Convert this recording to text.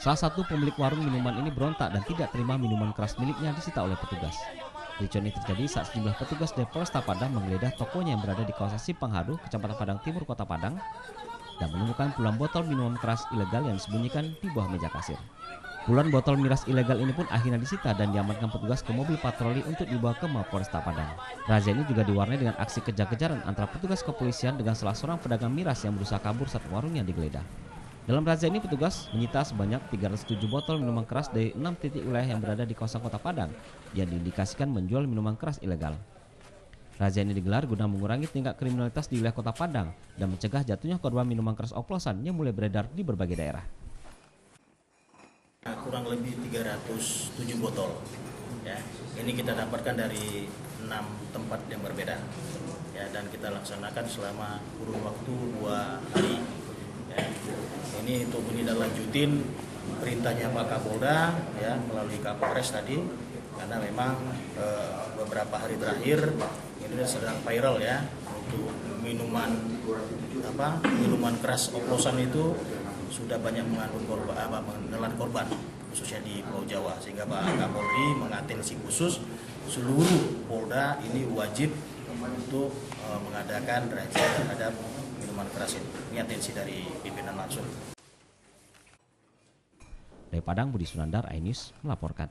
Salah satu pemilik warung minuman ini berontak dan tidak terima minuman keras miliknya disita oleh petugas. Kericuan ini terjadi saat sejumlah petugas dari Polresta Padang menggeledah tokonya yang berada di kawasan Simpang Haru, Kecamatan Padang Timur, Kota Padang, dan menemukan puluhan botol minuman keras ilegal yang disembunyikan di bawah meja kasir. Puluhan botol miras ilegal ini pun akhirnya disita dan diamankan petugas ke mobil patroli untuk dibawa ke Mapolresta Padang. Razia ini juga diwarnai dengan aksi kejar-kejaran antara petugas kepolisian dengan salah seorang pedagang miras yang berusaha kabur saat warungnya digeledah. Dalam razia ini petugas menyita sebanyak 307 botol minuman keras dari 6 titik wilayah yang berada di kawasan Kota Padang yang diindikasikan menjual minuman keras ilegal. Razia ini digelar guna mengurangi tingkat kriminalitas di wilayah Kota Padang dan mencegah jatuhnya korban minuman keras oplosan yang mulai beredar di berbagai daerah. Kurang lebih 307 botol. Ya, ini kita dapatkan dari 6 tempat yang berbeda. Ya, dan kita laksanakan selama kurun waktu 2 hari. Ya, ini untuk menindaklanjutin perintahnya Pak Kapolda, ya, melalui Kapolres tadi, karena memang beberapa hari terakhir ini sedang viral ya untuk minuman keras oplosan itu sudah banyak mengandung korban, menelan korban khususnya di Pulau Jawa, sehingga Pak Kapolri mengatensi khusus seluruh Polda ini wajib untuk mengadakan razia terhadap minuman keras ini. Ini atensi dari pimpinan langsung. Dari Padang, Budi Sunandar, iNews melaporkan.